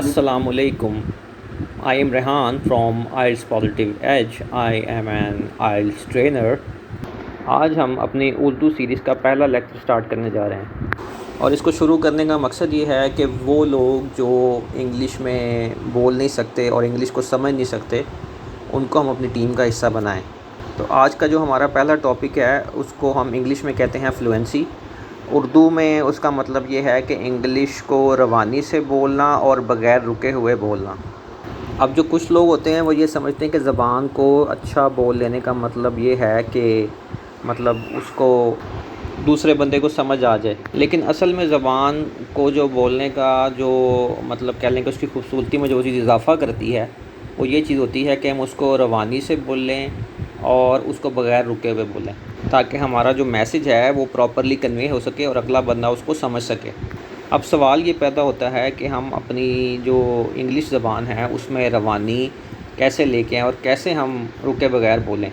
Assalamualaikum. I am Rehan from IELTS Positive Edge. I am an IELTS trainer. आज हम अपनी Urdu series का पहला लेक्चर स्टार्ट करने जा रहे हैं और इसको शुरू करने का मकसद ये है कि वो लोग जो इंग्लिश में बोल नहीं सकते और इंग्लिश को समझ नहीं सकते उनको हम अपनी टीम का हिस्सा बनाएं। तो आज का जो हमारा पहला टॉपिक है उसको हम इंग्लिश में कहते हैं फ्लुएंसी। उर्दू में उसका मतलब ये है कि इंग्लिश को रवानी से बोलना और बग़ैर रुके हुए बोलना। अब जो कुछ लोग होते हैं वो ये समझते हैं कि ज़बान को अच्छा बोल लेने का मतलब ये है कि मतलब उसको दूसरे बंदे को समझ आ जाए, लेकिन असल में ज़बान को जो बोलने का जो मतलब कह लें कि उसकी खूबसूरती में जो चीज़ इजाफ़ा करती है वो ये चीज़ होती है कि हम उसको रवानी से बोल लें और उसको बग़ैर रुके हुए बोलें, ताकि हमारा जो मैसेज है वो प्रॉपरली कन्वे हो सके और अगला बंदा उसको समझ सके। अब सवाल ये पैदा होता है कि हम अपनी जो इंग्लिश ज़बान है उसमें रवानी कैसे लेके आएँ और कैसे हम रुके बगैर बोलें,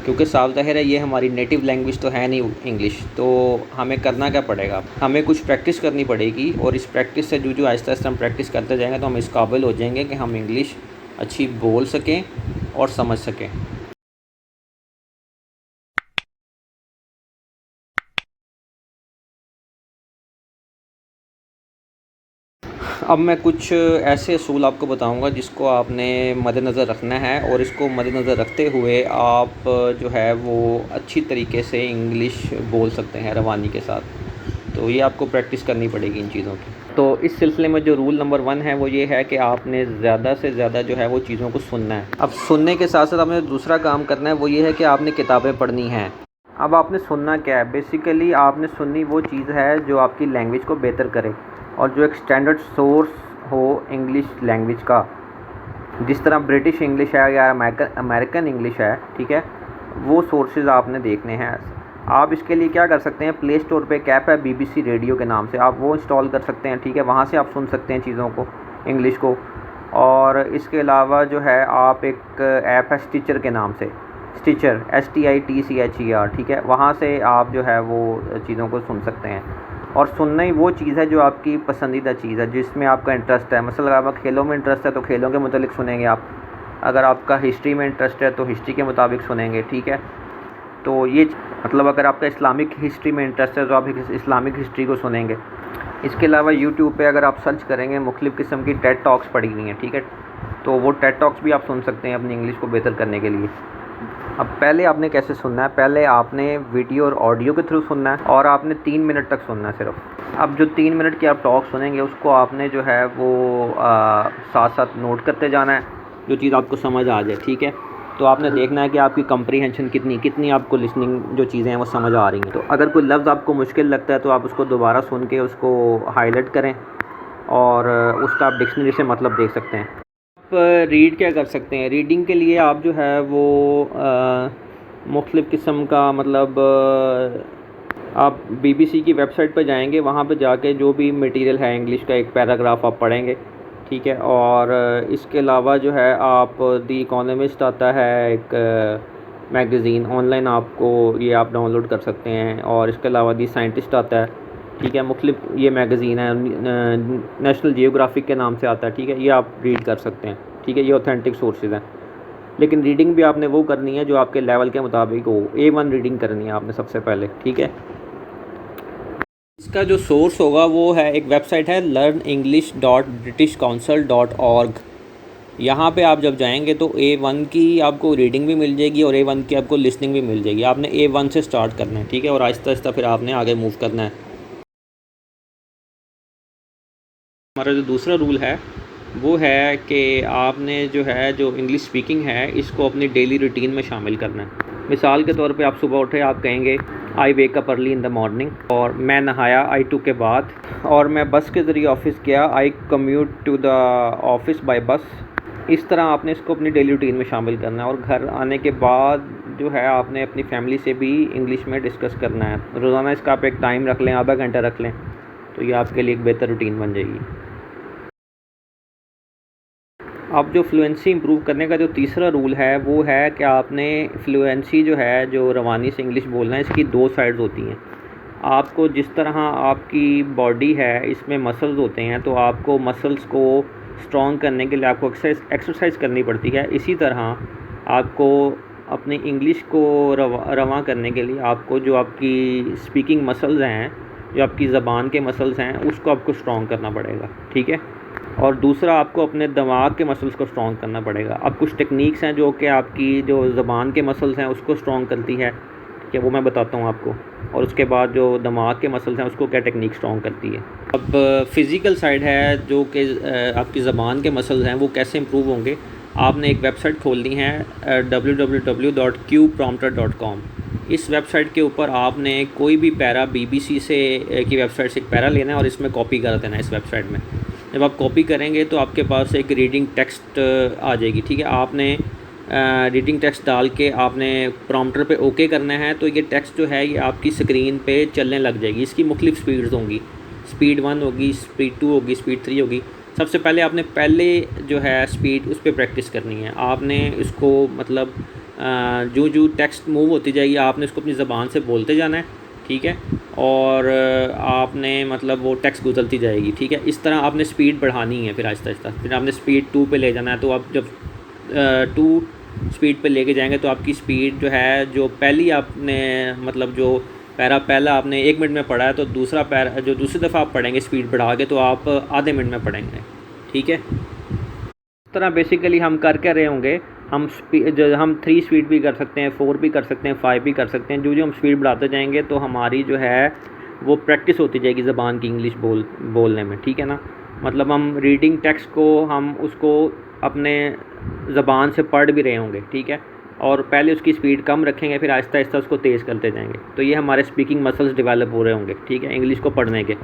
क्योंकि साफ ज़ाहिर है ये हमारी नेटिव लैंग्वेज तो है नहीं इंग्लिश। तो हमें करना क्या पड़ेगा, हमें कुछ प्रैक्टिस करनी पड़ेगी और इस प्रैक्टिस से जो आहिस्ता आहिस्ता हम प्रैक्टिस करते जाएंगे तो हम इस काबिल हो जाएंगे कि हम इंग्लिश अच्छी बोल सकें और समझ सकें। अब मैं कुछ ऐसे असूल आपको बताऊंगा जिसको आपने मद्देनज़र रखना है और इसको मद्देनज़र रखते हुए आप जो है वो अच्छी तरीके से इंग्लिश बोल सकते हैं रवानी के साथ। तो ये आपको प्रैक्टिस करनी पड़ेगी इन चीज़ों की। तो इस सिलसिले में जो रूल नंबर 1 है वो ये है कि आपने ज़्यादा से ज़्यादा जो है वो चीज़ों को सुनना है। अब सुनने के साथ साथ आपने दूसरा काम करना है वो ये है कि आपने किताबें पढ़नी हैं। अब आपने सुनना क्या है, बेसिकली आपने सुननी वो चीज़ है जो आपकी लैंग्वेज को बेहतर करे और जो एक स्टैंडर्ड सोर्स हो इंग्लिश लैंग्वेज का, जिस तरह ब्रिटिश इंग्लिश है या अमेरिकन इंग्लिश है, ठीक है, वो सोर्सेज आपने देखने हैं। आप इसके लिए क्या कर सकते हैं, प्ले स्टोर पे एक ऐप है BBC रेडियो के नाम से, आप वो इंस्टॉल कर सकते हैं, ठीक है, वहाँ से आप सुन सकते हैं चीज़ों को, इंग्लिश को। और इसके अलावा जो है आप एक ऐप है स्टिचर के नाम से, स्टिचर STITCHER, ठीक है, वहाँ से आप जो है वो चीज़ों को सुन सकते हैं। और सुनना ही वो चीज़ है जो आपकी पसंदीदा चीज़ है, जिसमें आपका इंटरेस्ट है। मसलन अगर आपका खेलों में इंटरेस्ट है तो खेलों के मुतालिक सुनेंगे आप, अगर आपका हिस्ट्री में इंटरेस्ट है तो हिस्ट्री के मुताबिक सुनेंगे, ठीक है। तो ये मतलब अगर आपका इस्लामिक हिस्ट्री में इंटरेस्ट है तो आप इस्लामिक हिस्ट्री को सुनेंगे। इसके अलावा यूट्यूब पे अगर आप सर्च करेंगे मुख्तलिफ़ किस्म की टेड टॉक्स पड़ी हुई हैं, ठीक है, तो वो टेड टॉक्स भी आप सुन सकते हैं अपनी इंग्लिश को बेहतर करने के लिए। अब पहले आपने कैसे सुनना है, पहले आपने वीडियो और ऑडियो के थ्रू सुनना है और आपने 3 मिनट तक सुनना है सिर्फ। अब जो 3 मिनट की आप टॉक सुनेंगे उसको आपने जो है वो साथ साथ नोट करते जाना है, जो चीज़ आपको समझ आ जाए, ठीक है। तो आपने देखना है कि आपकी कंप्रीहेंशन कितनी आपको लिसनिंग जो चीज़ें हैं वो समझ आ रही हैं। तो अगर कोई लफ्ज़ आपको मुश्किल लगता है तो आप उसको दोबारा सुन के उसको हाईलाइट करें और उसका आप डिक्शनरी से मतलब देख सकते हैं। आप रीड क्या कर सकते हैं, रीडिंग के लिए आप जो है वो मुख्तलिफ़ किस्म का मतलब आप BBC की वेबसाइट पर जाएंगे, वहाँ पे जाके जो भी मटेरियल है इंग्लिश का एक पैराग्राफ आप पढ़ेंगे, ठीक है। और इसके अलावा जो है आप दी इकोनॉमिस्ट आता है एक मैगज़ीन, ऑनलाइन आपको ये आप डाउनलोड कर सकते हैं। और इसके अलावा दी साइंटिस्ट आता है, ठीक है, मुख्तलिफ ये मैगज़ीन है, नेशनल जियोग्राफिक के नाम से आता है, ठीक है, ये आप रीड कर सकते हैं, ठीक है, ये ऑथेंटिक सोर्सेज हैं। लेकिन रीडिंग भी आपने वो करनी है जो आपके लेवल के मुताबिक हो, A1 रीडिंग करनी है आपने सबसे पहले, ठीक है। इसका जो सोर्स होगा वो है एक वेबसाइट है learnenglish.britishcouncil.org। यहाँ पे आप जब जाएंगे तो A1 की आपको रीडिंग भी मिल जाएगी और A1 की आपको लिसनिंग भी मिल जाएगी। आपने A1 से स्टार्ट करना है, ठीक है, और आहिस्ता आहिस्ता फिर आपने आगे मूव करना है। हमारा जो दूसरा रूल है वो है कि आपने जो है जो इंग्लिश स्पीकिंग है इसको अपनी डेली रूटीन में शामिल करना है। मिसाल के तौर पे आप सुबह उठे, आप कहेंगे I wake up early in the morning, और मैं नहाया, आई टू के बाद, और मैं बस के ज़रिए ऑफिस गया, I commute to the office by bus. इस तरह आपने इसको अपनी डेली रूटीन में शामिल करना है। और घर आने के बाद जो है आपने अपनी फैमिली से भी इंग्लिश में डिस्कस करना है। रोज़ाना इसका आप एक टाइम रख लें, आधा घंटा रख लें, तो ये आपके लिए एक बेहतर रूटीन बन जाएगी। अब जो फ्लुएंसी इंप्रूव करने का जो तीसरा रूल है वो है कि आपने फ्लुएंसी जो है, जो रवानी से इंग्लिश बोलना है, इसकी 2 साइड्स होती हैं। आपको जिस तरह आपकी बॉडी है इसमें मसल्स होते हैं, तो आपको मसल्स को स्ट्रॉन्ग करने के लिए आपको एक्सरसाइज करनी पड़ती है, इसी तरह आपको अपनी इंग्लिश को रवा करने के लिए आपको जो आपकी स्पीकिंग मसल्स हैं, जो आपकी ज़बान के मसल्स हैं, उसको आपको स्ट्रॉन्ग करना पड़ेगा, ठीक है। और दूसरा आपको अपने दिमाग के मसल्स को स्ट्रॉन्ग करना पड़ेगा। अब कुछ टेक्निक्स हैं जो कि आपकी जो ज़बान के मसल्स हैं उसको स्ट्रॉन्ग करती है, ठीक है, वो मैं बताता हूँ आपको। और उसके बाद जो दिमाग के मसल्स हैं उसको क्या टेक्निक स्ट्रॉन्ग करती है। अब फ़िज़िकल साइड है जो कि आपकी ज़बान के मसल्स हैं वो कैसे इम्प्रूव होंगे। आपने एक वेबसाइट खोलनी है www.qprompter.com। इस वेबसाइट के ऊपर आपने कोई भी पैरा BBC से की वेबसाइट से एक पैरा लेना है और इसमें कॉपी कर देना है इस वेबसाइट में। जब आप कॉपी करेंगे तो आपके पास एक रीडिंग टेक्स्ट आ जाएगी, ठीक है। आपने रीडिंग टेक्स्ट डाल के आपने प्रॉम्प्टर पे ओके करना है, तो ये टेक्स्ट जो है ये आपकी स्क्रीन पे चलने लग जाएगी। इसकी मुख्तलिफ स्पीड्स होंगी, स्पीड 1 होगी, स्पीड 2 होगी, स्पीड 3 होगी। सबसे पहले जो है स्पीड उस पर प्रैक्टिस करनी है। आपने इसको मतलब जो टेक्स्ट मूव होती जाएगी आपने इसको अपनी ज़बान से बोलते जाना है, ठीक है। और आपने मतलब वो टेक्स्ट गुजरती जाएगी, ठीक है। इस तरह आपने स्पीड बढ़ानी है, फिर आहिस्ता आहिस्ता फिर आपने स्पीड 2 पे ले जाना है। तो आप जब 2 स्पीड पे लेके जाएंगे तो आपकी स्पीड जो है, जो पहली आपने मतलब जो पैरा पहला आपने 1 मिनट में पढ़ा है, तो दूसरा पैरा जो दूसरी दफ़ा आप पढ़ेंगे स्पीड बढ़ा के तो आप आधे मिनट में पढ़ेंगे, ठीक है। इस तरह बेसिकली हम कर क्या रहे होंगे, हम 3 स्पीड भी कर सकते हैं, 4 भी कर सकते हैं, 5 भी कर सकते हैं। जो हम स्पीड बढ़ाते जाएंगे तो हमारी जो है वो प्रैक्टिस होती जाएगी ज़बान की इंग्लिश बोलने में, ठीक है ना। मतलब हम रीडिंग टेक्स्ट को हम उसको अपने ज़बान से पढ़ भी रहे होंगे, ठीक है। और पहले उसकी स्पीड कम रखेंगे, फिर आहिस्ता आहिस्ता उसको तेज़ करते जाएंगे। तो ये हमारे स्पीकिंग मसल्स डेवलप हो रहे होंगे, ठीक है, इंग्लिश को पढ़ने के।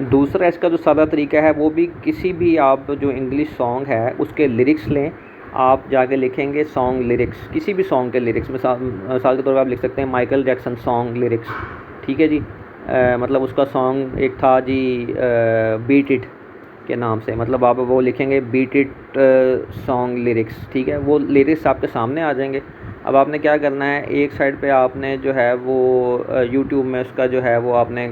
दूसरा इसका जो सादा तरीका है वो भी किसी भी आप जो इंग्लिश सॉन्ग है उसके लिरिक्स लें, आप जाके लिखेंगे सॉन्ग लिरिक्स, किसी भी सॉन्ग के लिरिक्स। मिसाल के तौर पर आप लिख सकते हैं माइकल जैक्सन सॉन्ग लिरिक्स, ठीक है जी। मतलब उसका सॉन्ग एक था जी बीट इट के नाम से, मतलब आप वो लिखेंगे बीट इट सॉन्ग लिरिक्स, ठीक है। वो लिरिक्स आपके सामने आ जाएंगे। अब आपने क्या करना है, एक साइड पे आपने जो है वो यूट्यूब में उसका जो है वो आपने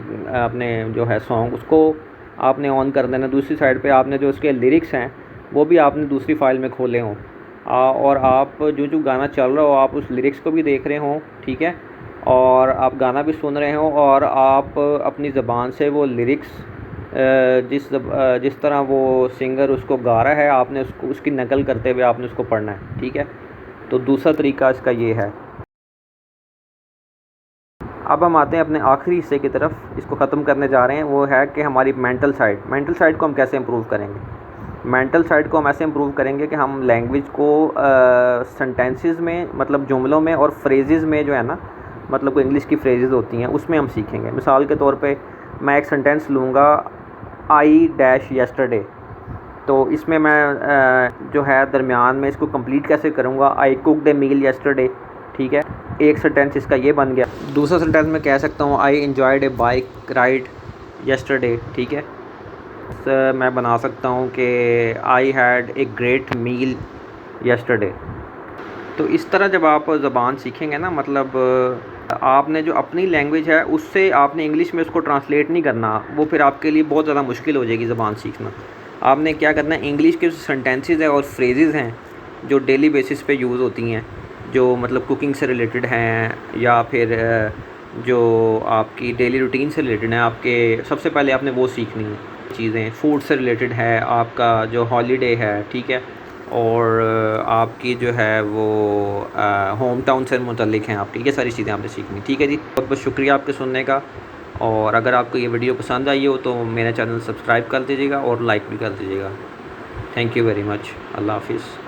जो है सॉन्ग उसको आपने ऑन कर देना। दूसरी साइड पे आपने जो उसके लिरिक्स हैं वो भी आपने दूसरी फाइल में खोले हों, और आप जो गाना चल रहा हो आप उस लिरिक्स को भी देख रहे हों, ठीक है। और आप गाना भी सुन रहे हों और आप अपनी ज़बान से वो लिरिक्स जिस तरह वो सिंगर उसको गा रहा है आपने उसको उसकी नकल करते हुए आपने उसको पढ़ना है, ठीक है। तो दूसरा तरीका इसका ये है। अब हम आते हैं अपने आखिरी हिस्से की तरफ, इसको ख़त्म करने जा रहे हैं। वो है कि हमारी मेंटल साइड को हम कैसे इम्प्रूव करेंगे। मेंटल साइड को हम ऐसे इम्प्रूव करेंगे कि हम लैंग्वेज को सेंटेंसेस में, मतलब जुमलों में और फ्रेजेस में जो है ना, मतलब कोई इंग्लिश की फ्रेजेस होती हैं उसमें हम सीखेंगे। मिसाल के तौर पे मैं एक सेंटेंस लूँगा आई डैश येस्टरडे, तो इसमें मैं जो है दरमियान में इसको कंप्लीट कैसे करूँगा, आई कुकड ए मील येस्टरडे, ठीक है। एक सेंटेंस इसका ये बन गया। दूसरा सेंटेंस मैं कह सकता हूँ I enjoyed a bike ride yesterday, ठीक है। तो मैं बना सकता हूँ कि I had a great meal yesterday. तो इस तरह जब आप ज़बान सीखेंगे ना, मतलब आपने जो अपनी लैंग्वेज है उससे आपने इंग्लिश में उसको ट्रांसलेट नहीं करना, वो फिर आपके लिए बहुत ज़्यादा मुश्किल हो जाएगी ज़बान सीखना। आपने क्या करना है, इंग्लिश के जो सेंटेंसेस हैं और फ्रेजेस हैं जो डेली बेसिस पे यूज़ होती हैं, जो मतलब कुकिंग से रिलेटेड हैं या फिर जो आपकी डेली रूटीन से रिलेटेड हैं, आपके सबसे पहले आपने वो सीखनी है चीज़ें। फूड से रिलेटेड है, आपका जो हॉलीडे है, ठीक है, और आपकी जो है वो होम टाउन से मुतल्लिक हैं आपकी, ये सारी चीज़ें आपने सीखनी, ठीक है जी। बहुत बहुत शुक्रिया आपके सुनने का। और अगर आपको ये वीडियो पसंद आई हो तो मेरा चैनल सब्सक्राइब कर दीजिएगा और लाइक भी कर दीजिएगा। Thank you very much. अल्लाह हाफिज़।